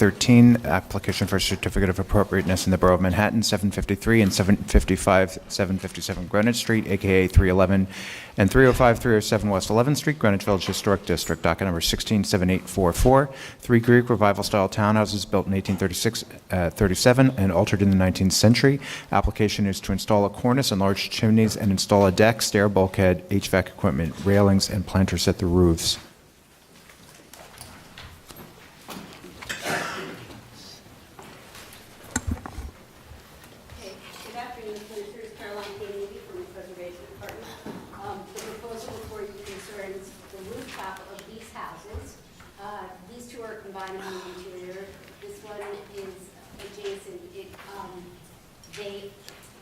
13, application for a certificate of appropriateness in the Borough of Manhattan, 753 and 755, 757 Greenwich Street, aka 311 and 305, 307 West 11th Street, Greenwich Village Historic District, docket number 167844. 3 Greek revival-style townhouses built in 1837 and altered in the 19th century. Application is to install a cornice and large chimneys and install a deck, stair, bulkhead, HVAC equipment, railings, and planters at the roofs.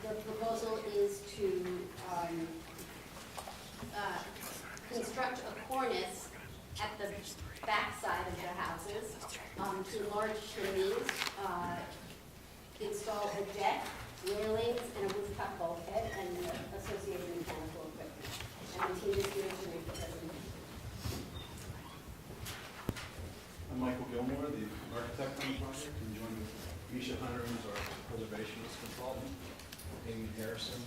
The proposal is to construct a cornice at the back side of the houses, to enlarge chimneys, install a deck, railings, and a rooftop bulkhead, and associated mechanical equipment. And the team is here to make the presentation. I'm Michael Gilmore, the architect on the project, and joined with Misha Hunter, who's our preservationist consultant, Amy Harrison,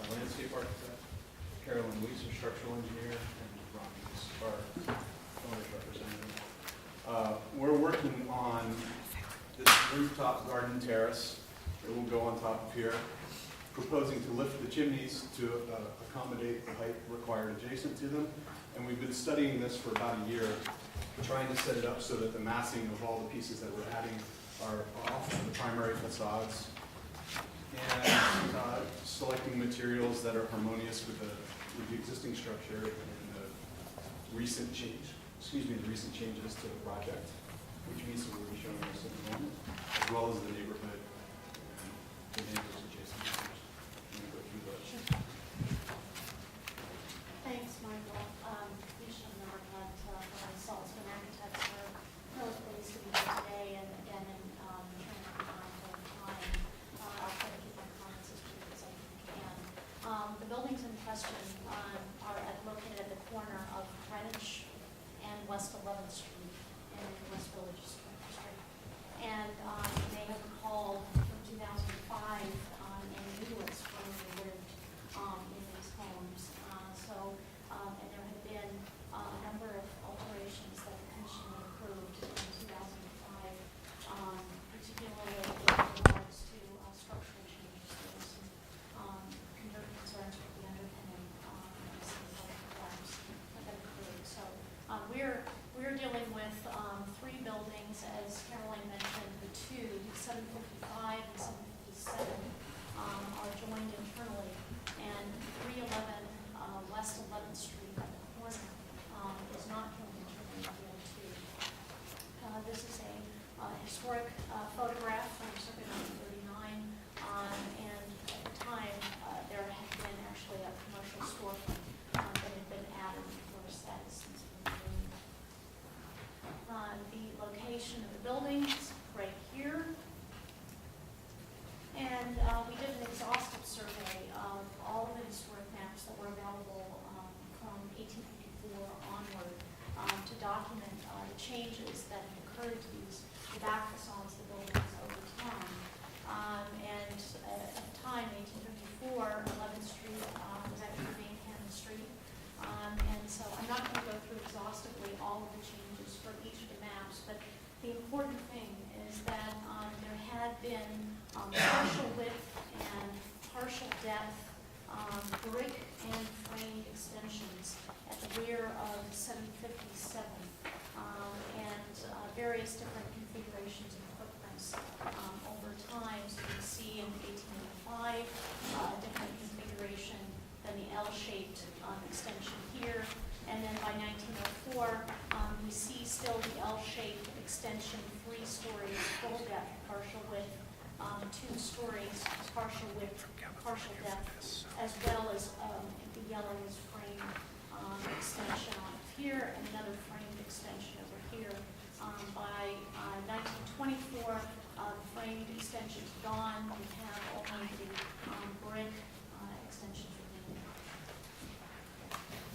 our landscape architect, Carolyn Weiss, our structural engineer, and Ron Weiss, our owner's representative. We're working on this rooftop garden terrace that will go on top of here, proposing to lift the chimneys to accommodate the height required adjacent to them. And we've been studying this for about a year, trying to set it up so that the massing of all the pieces that we're adding are off the primary facades, and selecting materials that are harmonious with the existing structure and the recent changes to the project, which Misa will be showing us in a moment, as well as the neighborhood and the neighbors adjacent to it. I'm going to go through those. Thanks, Michael. Misha and Margaret from Saltzman Architects are really pleased to be here today, and again, in time. I'll try to keep my comments as brief as I can. The buildings in question are located at the corner of Greenwich and West 11th Street in West Village District. And you may have recalled from 2005 and knew us when we lived in these homes. And there had been a number of alterations that the commission had approved in 2005, particularly with regards to structural changes. There were some concerns with the underpinning and some other problems that occurred. So we're dealing with 3 buildings, as Caroline mentioned. The 755 and 757 are joined internally, and 311 West 11th Street at the corner is not joined internally with the other 2. This is a historic photograph from circa 1939, and at the time there had been actually a commercial storefront that had been added. Of course, that has since been removed. The location of the building is right here. And we did an exhaustive survey of all of the historic maps that were available from 1854 onward to document the changes that have occurred to the back facades of the buildings over time. And at the time, 1854, 11th Street was actually named Cannon Street. And so I'm not going to go through exhaustively all of the changes for each of the maps, but the important thing is that there had been partial width and partial depth brick and frame extensions at the rear of 757 and various different configurations and footprints over time. So you can see in 1885 a different configuration than the L-shaped extension here. And then by 1904, we see still the L-shaped extension, 3 stories, full depth, partial width, 2 stories, partial width, partial depth, as well as the yellow is frame extension on here and another framed extension over here. By 1924, the framed extension is gone. We have only the brick extensions remaining.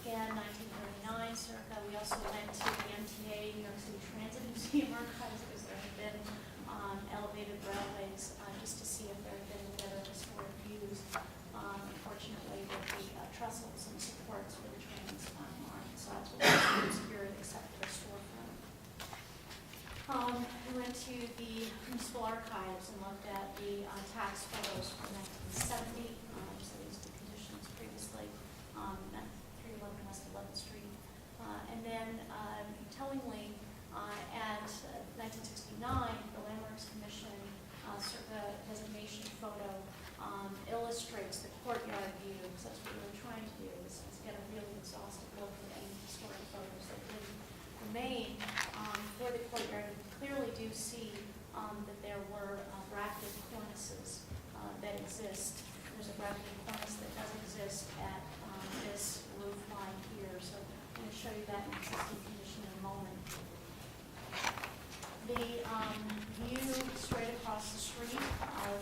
Again, 1939 circa, we also went to the MTA, New York City Transit Museum archives, because there had been trestles and supports for the trains on sides with the obscured except for the storefront. We went to the municipal archives and looked at the tax photos from 1970, so these are the conditions previously, at 311 West 11th Street. And then, tellingly, at 1969, the Landmarks Commission circa designation photo illustrates the courtyard view, because that's what we were trying to do, is get a really exhaustive look at any historic photos that didn't remain for the courtyard. We clearly do see that there were bracketed cornices that exist. There's a bracketed cornice that does exist at this roof line here, so I'm going to show you that in existing condition in a moment. The view straight across the street of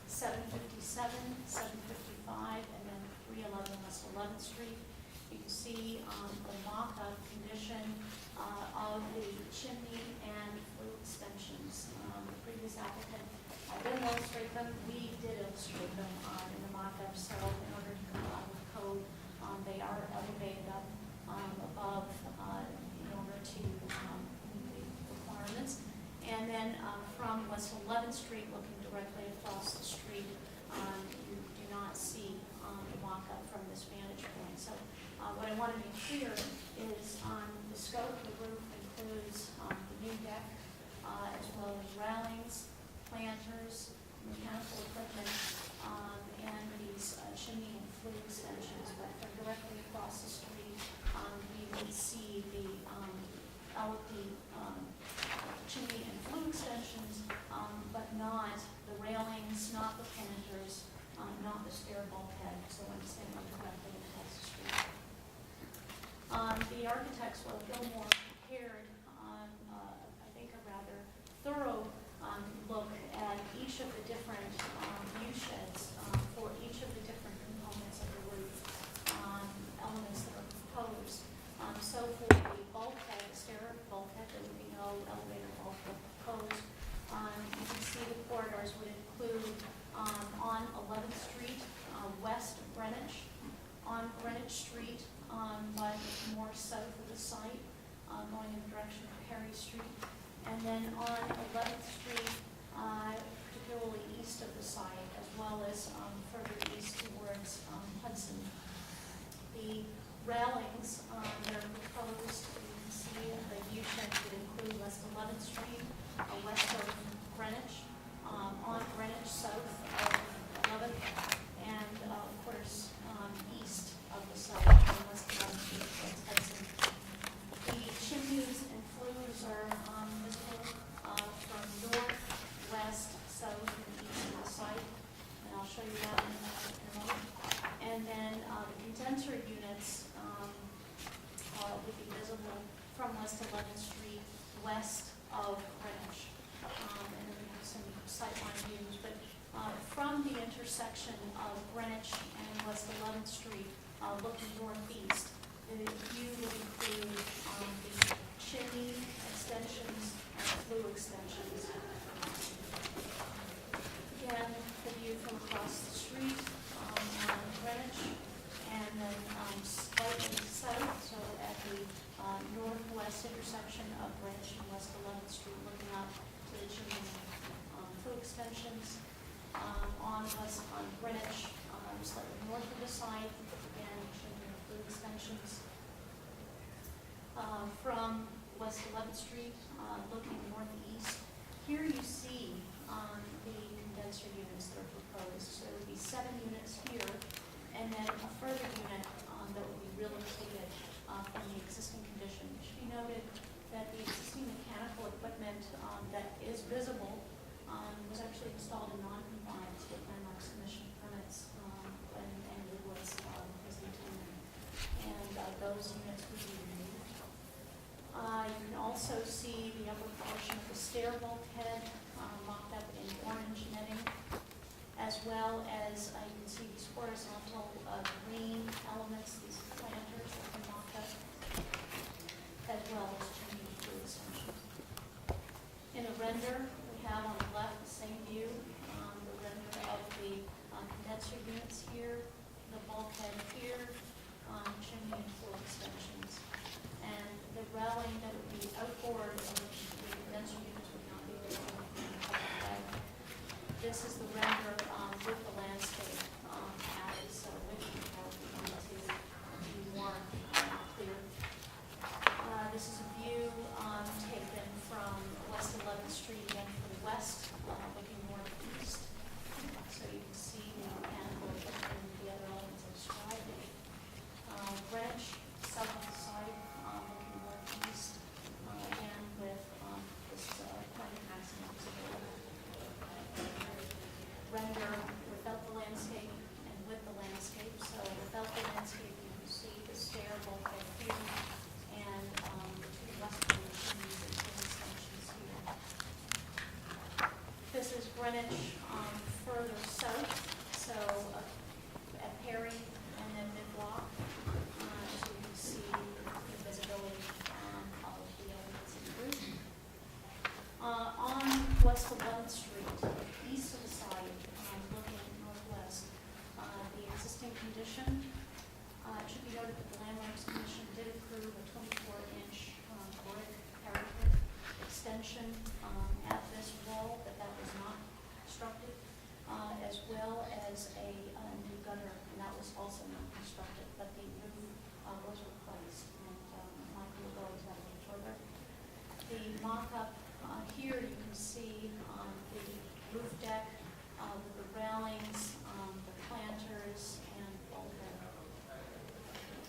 757, 755, and then 311 West 11th Street. You can see the mock-up condition of the chimney and flue extensions. The previous applicant didn't illustrate them. We did illustrate them in the mock-up, so in order to comply with code, they are elevated up above in order to meet the requirements. And then from West 11th Street, looking directly across the street, you do not see the mock-up from this vantage point. So what I want to make clear is the scope of the roof includes the new deck, as well as railings, planters, mechanical equipment, and these chimney and flue extensions. But from directly across the street, you can see the chimney and flue extensions, but not the railings, not the planters, not the stair bulkhead. So I'm standing directly across the street. The architects, well, Gilmore prepared, I think, a rather thorough look at each of the different view sheds for each of the different components of the roof, elements that are proposed. So for the bulkhead, the stair bulkhead, there would be no elevator bulkhead proposed. You can see the corridors would include on 11th Street, west of Greenwich, on Greenwich Street, but more south of the site, going in the direction of Perry Street. And then on 11th Street, particularly east of the site, as well as further east towards Hudson. The railings that are proposed, you can see the view shed would include West 11th Street, west of Greenwich, on Greenwich, south of 11th, and of course east of the site, on West 11th Street towards Hudson. The chimneys and flues are visible from north, west, south, and east of the site, and I'll show you that in a moment. And then the condenser units would be visible from West 11th Street, west of Greenwich. And then we have some sightline views, but from the intersection of Greenwich and West 11th Street, looking northeast, the view would include the chimney extensions and flue extensions. Again, the view from across the street on Greenwich, and then slightly south, so at the northwest intersection of Greenwich and West 11th Street, looking up to the chimney flue extensions. On Greenwich, slightly north of the site, again, chimney and flue extensions. From West 11th Street, looking northeast, here you see the condenser units that are proposed. So there would be 7 units here, and then a further unit that would be relocated from the existing condition. It should be noted that the existing mechanical equipment that is visible was actually installed in non-compliance with Landmarks Commission permits when it was intended, and those units would be removed. You can also see the upper portion of the stair bulkhead mocked up in orange netting, as well as you can see these horizontal green mock-up, here you can see the roof deck with the railings, the planters, and bulkhead.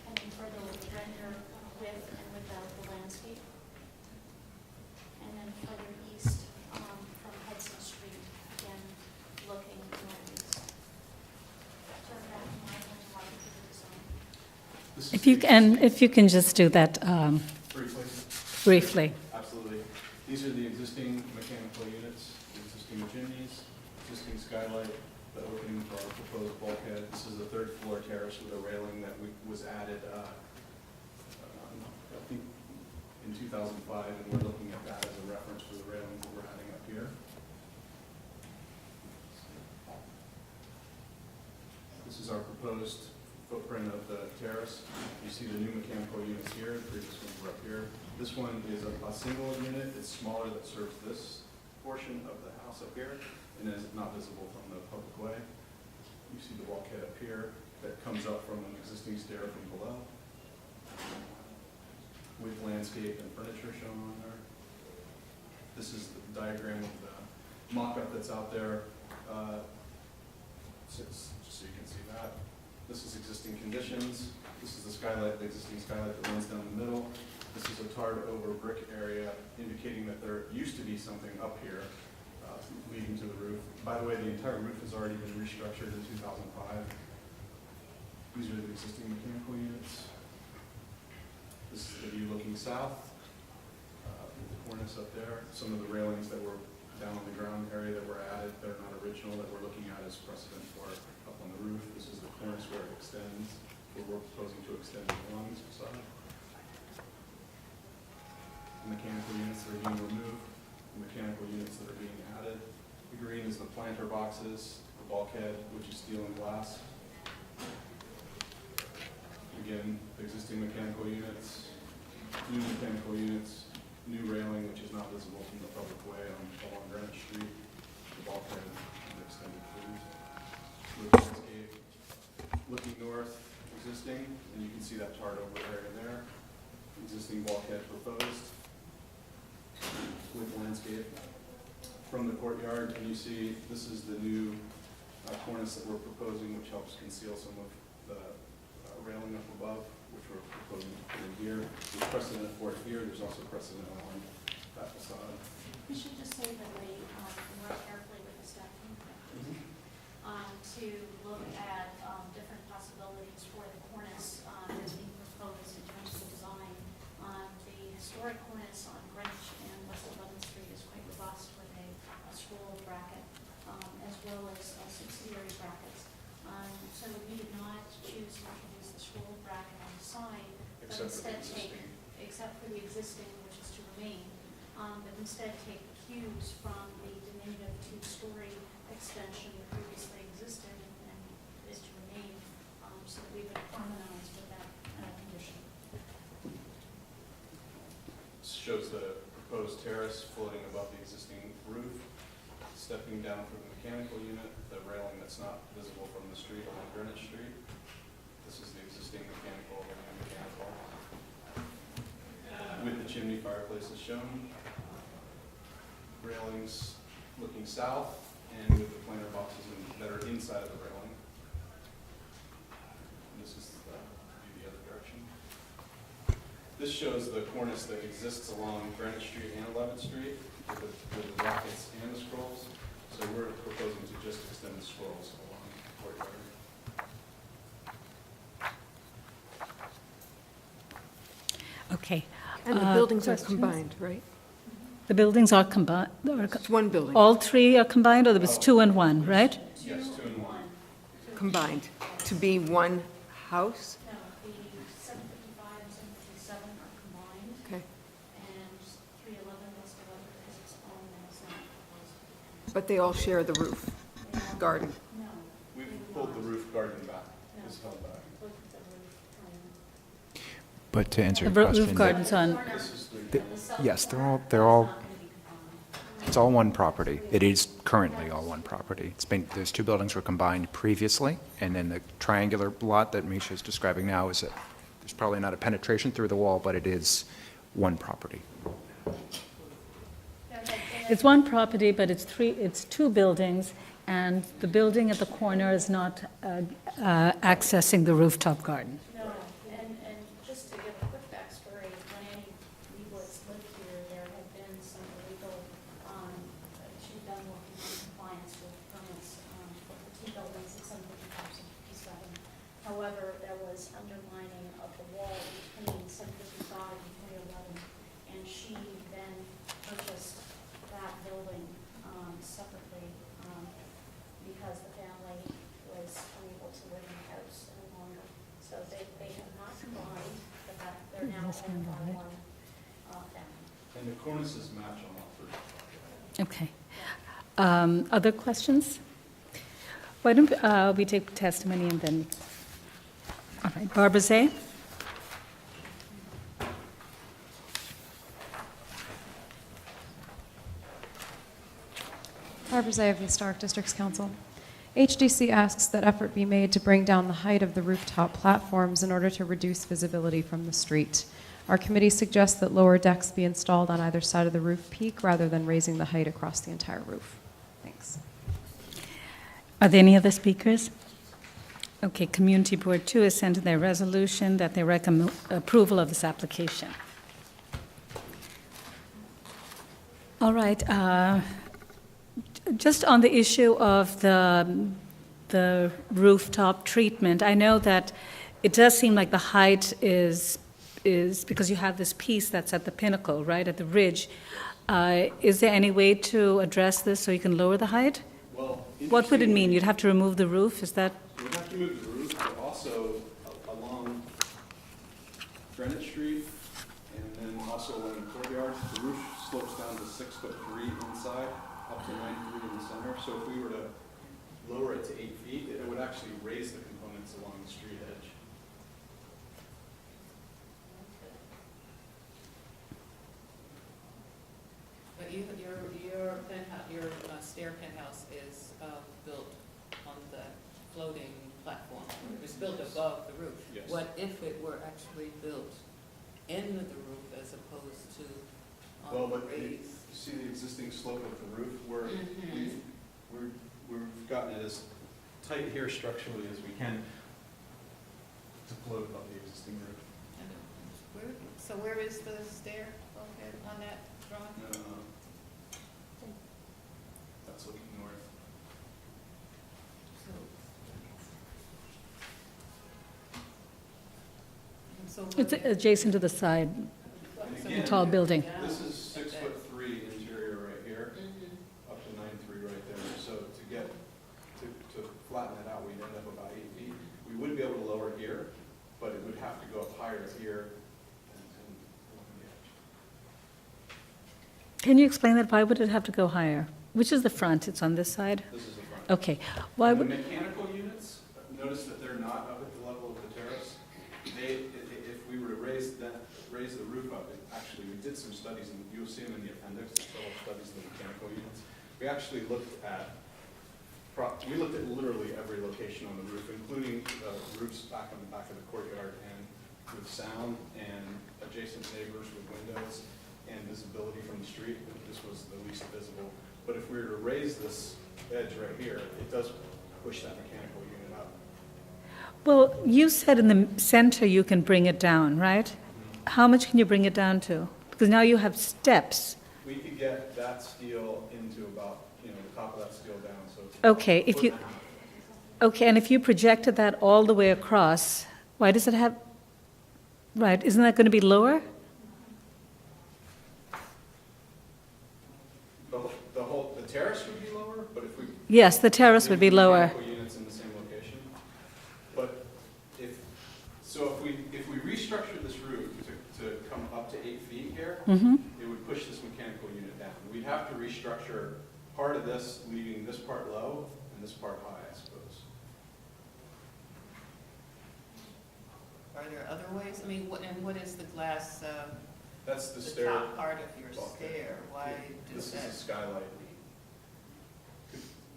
And then further with the render with and without the landscape. And then further east from Hudson Street, again, looking northeast. Turn back to my design. This is If you can just do that briefly. briefly. Absolutely. These are the existing mechanical units, the existing chimneys, existing skylight, the opening for our proposed bulkhead. This is a third floor terrace with a railing that was added, I think, in 2005, and we're looking at that as a reference for the railing that we're adding up here. This is our proposed footprint of the terrace. You see the new mechanical units here, the previous ones were up here. This one is a single unit, it's smaller, that serves this portion of the house up here, and is not visible from the public way. You see the bulkhead up here that comes up from an existing stair from below, with landscape and furniture shown on there. This is the diagram of the mock-up that's out there, just so you can see that. This is existing conditions. This is the skylight, the existing skylight that runs down the middle. This is a tarred over brick area indicating that there used to be something up here leading to the roof. By the way, the entire roof has already been restructured in 2005. These are the existing mechanical units. This is the view looking south. The cornice up there. Some of the railings that were down on the ground area that were added, they're not original, that we're looking at as precedent for up on the roof. This is the cornice where it extends, where we're proposing to extend it along this facade. The mechanical units that are being removed, the mechanical units that are being added. The green is the planter boxes, the bulkhead, which is steel and glass. Again, existing mechanical units, new railing, which is not visible from the public way along Greenwich Street, the bulkhead, and extended cruise. With landscape, looking north, existing, and you can see that tarred over area there. Existing bulkhead proposed with landscape. From the courtyard, and you see this is the new cornice that we're proposing, which helps conceal some of the railing up above, which we're proposing to put in here. There's precedent for it here. There's also precedent along that facade. We should just say that we work carefully with the staff team to look at different possibilities for the cornice that's being proposed in terms of the design. The historic cornice on Greenwich and West 11th Street is quite robust with a scroll bracket as well as subsidiary brackets. So we did not choose to introduce the scroll bracket on the side, but except for the existing, which is to remain, but instead take cues from the diminutive two-story extension that previously existed and is to remain, so that we would harmonize with that condition. This shows the proposed terrace floating above the existing roof, stepping down from the mechanical unit, the railing that's not visible from the street along Greenwich Street. This is the existing mechanical and mechanical. With the chimney fireplaces shown. Railings looking south, and with the planter boxes that are inside of the railing. And this is the other direction. This shows the cornice that exists along Greenwich Street and 11th Street with the brackets and the scrolls. So we're proposing to just extend the scrolls along the courtyard. Okay. And the buildings are questions? combined, right? The buildings are combined, It's one building, all three are combined, or there was two and one, right? Yes, 2 and 1. combined, to be one house? No, the 755 and 757 are combined, Okay. and 311 West 11th is its own, and it's not proposed. But they all share the roof, garden. No. We've pulled the roof garden back, it's held back. Look at the roof. But to answer The your question. roof gardens on, This is the, Yes, they're all, it's all one property. It is currently all one property. Those two buildings were combined previously, and then the triangular lot that Misha is describing now is there's probably not a penetration through the wall, but it is one property. It's one property, but it's two buildings, and the building at the corner is not accessing the rooftop garden. No, and just to give a quick backstory, when Annie Leibowitz lived here, there had been some illegal, she'd done working on compliance with permits for the two buildings at 755 and 57. However, there was undermining of the wall between 755 and 311, and she then purchased that building separately because the family was unable to live in the house any longer. So they have not combined, but they're now owned by one family. And the cornices match on all three. Okay. Other questions? Why don't we take testimony and then, all right, Barbara Zay? Barbara Zay of the Historic Districts Council. HDC asks that effort be made to bring down the height of the rooftop platforms in order to reduce visibility from the street. Our committee suggests that lower decks be installed on either side of the roof peak rather than raising the height across the entire roof. Thanks. Are there any other speakers? Okay, Community Board 2 has sent in their resolution that they recommend approval of this application. All right, just on the issue of the rooftop treatment, I know that it does seem like the height is because you have this piece that's at the pinnacle, right, at the ridge. Is there any way to address this so you can lower the height? Well, What would it mean? You'd have to remove the roof? Is that? We'd have to move the roof, but also along Greenwich Street, and then also along the courtyard. The roof slopes down to 6'3" inside, up to 9'3" in the center. So if we were to lower it to 8 feet, it would actually raise the components along the street edge. But your penthouse, your stair penthouse is built on the floating platform. It's built above the roof. Yes. What if it were actually built in the roof as opposed to Well, on the but you raised? see the existing slope of the roof, where Mhm. we've gotten it as tight here structurally as we can to float above the existing roof. So where is the stair on that drawing? That's looking north. So It's adjacent to the side, And the again, tall building. This is 6'3" interior right here, up to 9'3" right there. So to flatten it out, we'd end up about 8 feet. We would be able to lower here, but it would have to go up higher here and along the edge. Can you explain that? Why would it have to go higher? Which is the front? It's on this side? This is the front. Okay. Why The would, mechanical units, notice that they're not up at the level of the terrace. If we were to raise the roof up, actually, we did some studies, and you'll see them in the appendix, there's several studies of the mechanical units. We actually looked at literally every location on the roof, including roofs back on the back of the courtyard, and with sound and adjacent neighbors with windows and visibility from the street. This was the least visible. But if we were to raise this edge right here, it does push that mechanical unit up. well, you said in the center you can bring it down, right? How much can you bring it down to? Because now you have steps. We could get that steel into about, the top of that steel down, so it's Okay, about a if foot you- and a half. Okay, and if you projected that all the way across, why does it have, right, isn't that going to be lower? The terrace would be lower, but if we. Yes, the terrace would be lower. Mechanical units in the same location. But if we restructure this roof to come up to 8 feet here, Mhm. it would push this mechanical unit down. We'd have to restructure part of this, leaving this part low and this part high, I suppose. Are there other ways? I mean, what is the glass, That's the the stair. top part of your bulkhead. stair? Why This does is a that? skylight.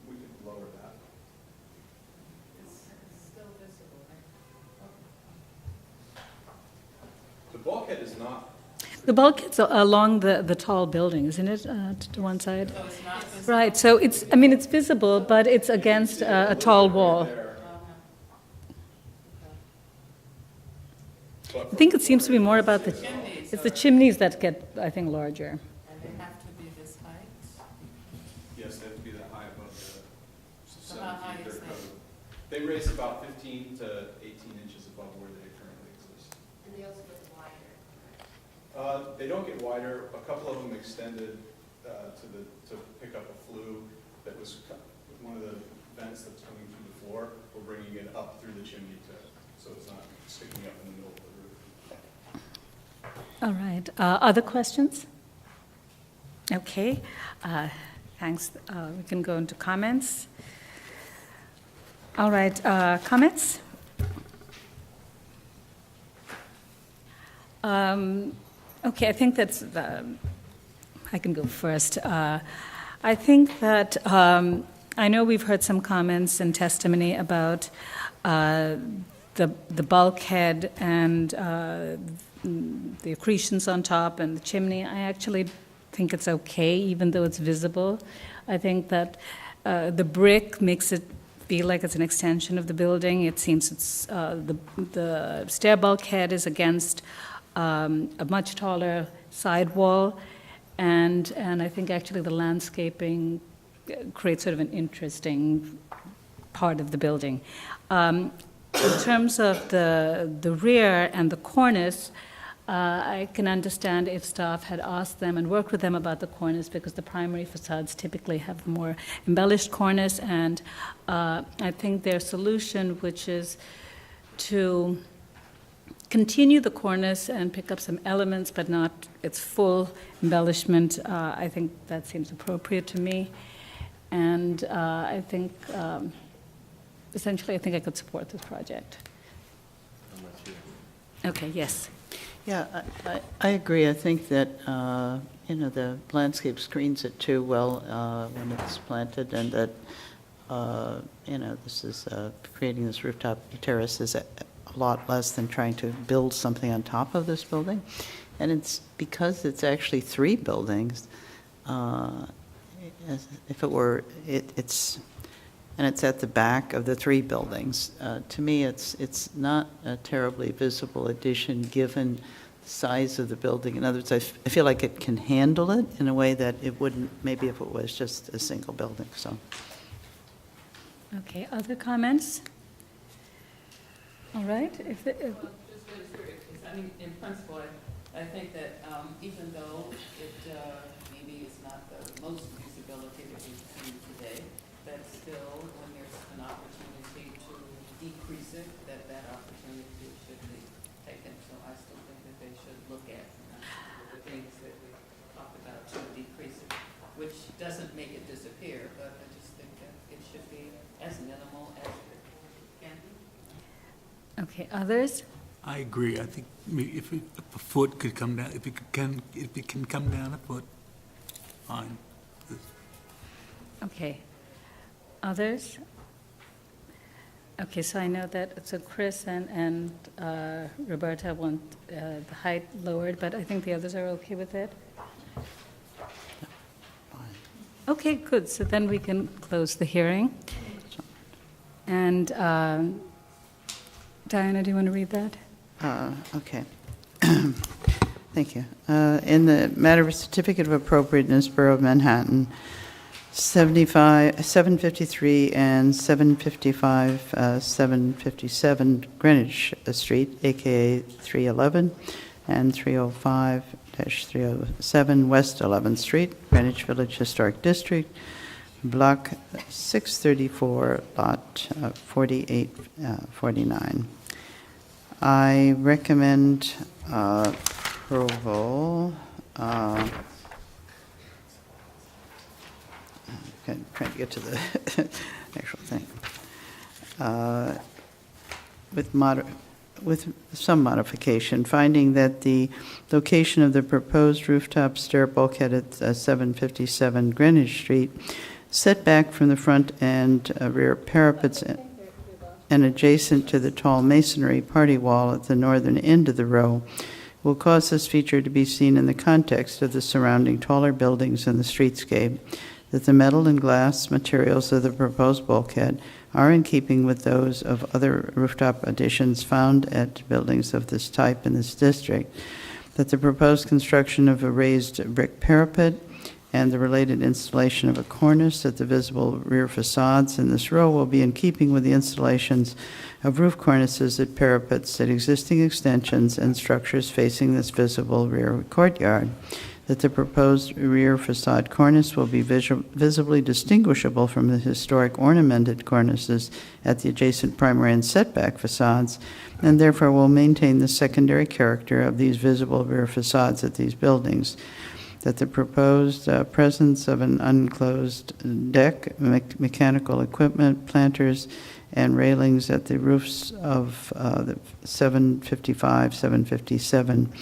We could lower that. It's still visible, right? The bulkhead is not. The bulkhead's along the tall building, isn't it, to one side? So it's not visible? Right, so it's, I mean, it's visible, but it's against a tall wall. I think it seems to be more about the, Chimneys it's the are- chimneys that get, I think, larger. And they have to be this height? Yes, they have to be that high above the So how high 7 feet is their that? code. They raise about 15 to 18 inches above where they currently exist. And they also get wider. They don't get wider. A couple of them extended to pick up a flue that was one of the vents that's coming through the floor. We're bringing it up through the chimney so it's not sticking up in the middle of the roof. All right, other questions? Okay, thanks. We can go into comments. All right, comments? Okay, I think that's, I can go first. I think that, I know we've heard some comments and testimony about the bulkhead and the accretions on top and the chimney. I actually think it's okay, even though it's visible. I think that the brick makes it feel like it's an extension of the building. It seems it's, the stair bulkhead is against a much taller side wall, and I think actually the landscaping creates sort of an interesting part of the building. In terms of the rear and the cornice, I can understand if staff had asked them and worked with them about the cornice, because the primary facades typically have more embellished cornice, and I think their solution, which is to continue the cornice and pick up some elements, but not its full embellishment, I think that seems appropriate to me. And I think, essentially, I think I could support this project. Okay, yes. Yeah, I agree. I think that, the landscape screens it too well when it's planted, and that, this is, creating this rooftop terrace is a lot less than trying to build something on top of this building. And it's because it's actually 3 buildings, if it were, it's at the back of the 3 buildings. To me, it's not a terribly visible addition, given the size of the building. In other words, I feel like it can handle it in a way that it wouldn't, maybe if it was just a single building, so. Okay, other comments? All right, Well, just very curious, because I mean, in principle, I think that even though it maybe is not the most usability that we've seen today, that still, when there's an opportunity to decrease it, that opportunity should be taken. So I still think that they should look at the things that we talked about to decrease it, which doesn't make it disappear, but I just think that it should be as minimal as it can be. okay, others? I agree. I think if a foot could come down, if it can come down a foot, fine. Okay. Others? Okay, so I know that, so Chris and Roberta want the height lowered, but I think the others are okay with it? Okay, good, so then we can close the hearing. And Diana, do you want to read that? Okay. Thank you. In the matter of a certificate of appropriateness, Borough of Manhattan, 753 and 755, 757 Greenwich Street, AKA 311, and 305-307 West 11th Street, Greenwich Village Historic District, Block 634, Lot 4849. I recommend approval. Trying to get to the actual thing. With some modification, finding that the location of the proposed rooftop stair bulkhead at 757 Greenwich Street, set back from the front and rear parapets and adjacent to the tall masonry party wall at the northern end of the row, will cause this feature to be seen in the context of the surrounding taller buildings and the streetscape, that the metal and glass materials of the proposed bulkhead are in keeping with those of other rooftop additions found at buildings of this type in this district, that the proposed construction of a raised brick parapet and the related installation of a cornice at the visible rear facades in this row will be in keeping with the installations of roof cornices at parapets at existing extensions and structures facing this visible rear courtyard, that the proposed rear facade cornice will be visibly distinguishable from the historic ornamented cornices at the adjacent primary and setback facades, and therefore will maintain the secondary character of these visible rear facades at these buildings, that the proposed presence of an unclosed deck, mechanical equipment, planters, and railings at the roofs of the 755, 757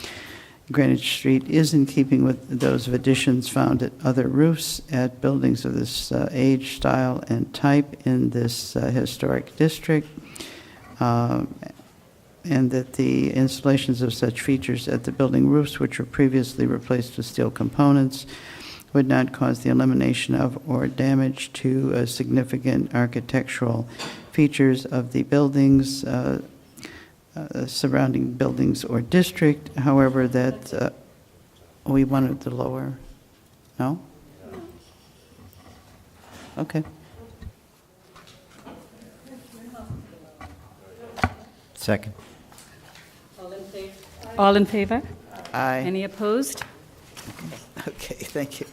Greenwich Street is in keeping with those of additions found at other roofs at buildings of this age, style, and type in this historic district, and that the installations of such features at the building roofs, which were previously replaced with steel components, would not cause the elimination of or damage to significant architectural features of the buildings, surrounding buildings or district. However, that we wanted to lower. No? Okay. Second. All in favor? Aye. Any opposed? Okay, thank you.